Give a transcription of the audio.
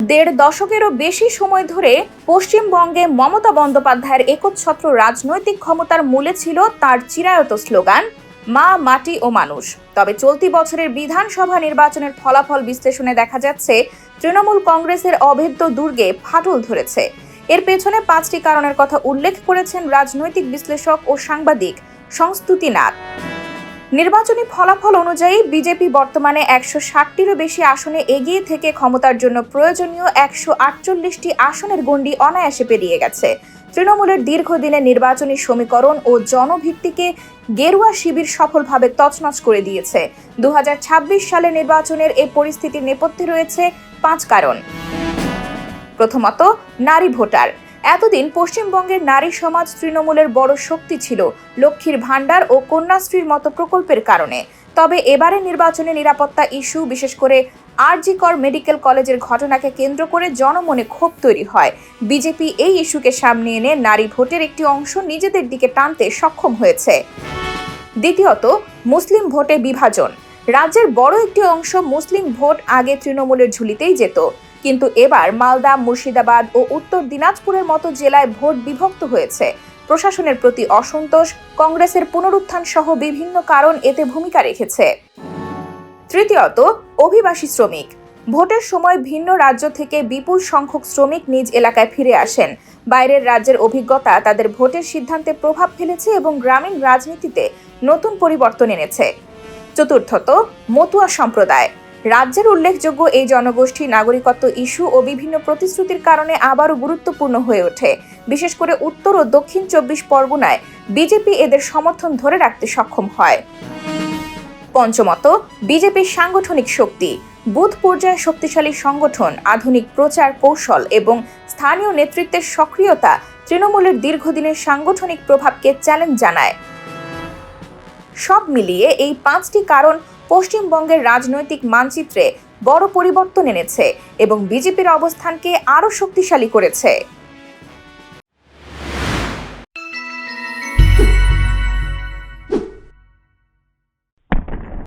দেড় দশকেরও বেশি সময় ধরে পশ্চিমবঙ্গে মমতা বন্দ্যোপাধ্যায়ের একচ্ছত্র রাজনৈতিক ক্ষমতার মূলে ছিল তার চিরায়ত স্লোগান মা, মাটি ও মানুষ। তবে চলতি বছরের বিধানসভা নির্বাচনের ফলাফল বিশ্লেষণে দেখা যাচ্ছে তৃণমূল কংগ্রেসের অভেদ্য দুর্গে ফাটল ধরেছে। এর পেছনে 5টি কারণের কথা উল্লেখ করেছেন রাজনৈতিক বিশ্লেষক ও সাংবাদিক সংস্তুতি নাথ। নির্বাচনী ফলাফল অনুযায়ী বিজেপি বর্তমানে 160টিরও বেশি আসনে এগিয়ে থেকে ক্ষমতার জন্য প্রয়োজনীয় 148টি আসনের গণ্ডি অনায়াসে পেরিয়ে গেছে। তৃণমূলের দীর্ঘদিনের নির্বাচনী সমীকরণ ও জনভিত্তিকে গেরুয়া শিবির সফলভাবে তছনছ করে দিয়েছে। 2026 সালের নির্বাচনের এই পরিস্থিতির নেপথ্যে রয়েছে 5 কারণ। প্রথমত, নারী ভোটার। এতদিন পশ্চিমবঙ্গের নারী সমাজ তৃণমূলের বড় শক্তি ছিল লক্ষ্মীর ভাণ্ডার ও কন্যাশ্রীর মতো প্রকল্পের কারণে। তবে এবারের নির্বাচনে নিরাপত্তা ইস্যু, বিশেষ করে আরজি কর মেডিকেল কলেজের ঘটনাকে কেন্দ্র করে জনমনে ক্ষোভ তৈরি হয়। বিজেপি এই ইস্যুকে সামনে এনে নারী ভোটের একটি অংশ নিজেদের দিকে টানতে সক্ষম হয়েছে। দ্বিতীয়ত, মুসলিম ভোটে বিভাজন। রাজ্যের বড় একটি অংশ মুসলিম ভোট আগে তৃণমূলের ঝুলিতেই যেত, কিন্তু এবার মালদা, মুর্শিদাবাদ ও উত্তর দিনাজপুরের মতো জেলায় ভোট বিভক্ত হয়েছে। প্রশাসনের প্রতি অসন্তোষ, কংগ্রেসের পুনরুত্থান সহ বিভিন্ন কারণ এতে ভূমিকা রেখেছে। তৃতীয়ত, অভিবাসী শ্রমিক। ভোটের সময় ভিন্ন রাজ্য থেকে বিপুল সংখ্যক শ্রমিক নিজ এলাকায় ফিরে আসেন। বাইরের রাজ্যের অভিজ্ঞতা তাদের ভোটের সিদ্ধান্তে প্রভাব ফেলেছে এবং গ্রামীণ রাজনীতিতে নতুন পরিবর্তন এনেছে। চতুর্থত, মতুয়া সম্প্রদায়। রাজ্যের উল্লেখযোগ্য এই জনগোষ্ঠী নাগরিকত্ব ইস্যু ও বিভিন্ন প্রতিশ্রুতির কারণে আবারও গুরুত্বপূর্ণ হয়ে ওঠে। বিশেষ করে উত্তর ও দক্ষিণ 24 পরগনায় বিজেপি এদের সমর্থন ধরে রাখতে সক্ষম হয়। পঞ্চমত, বিজেপির সাংগঠনিক শক্তি। বুথ পর্যায়ে শক্তিশালী সংগঠন, আধুনিক প্রচার কৌশল এবং স্থানীয় নেতৃত্বের সক্রিয়তা তৃণমূলের দীর্ঘদিনের সাংগঠনিক প্রভাবকে চ্যালেঞ্জ জানায়। সব মিলিয়ে এই 5টি কারণ পশ্চিমবঙ্গের রাজনৈতিক মানচিত্রে বড় পরিবর্তন এনেছে এবং বিজেপির অবস্থানকে আরও শক্তিশালী করেছে।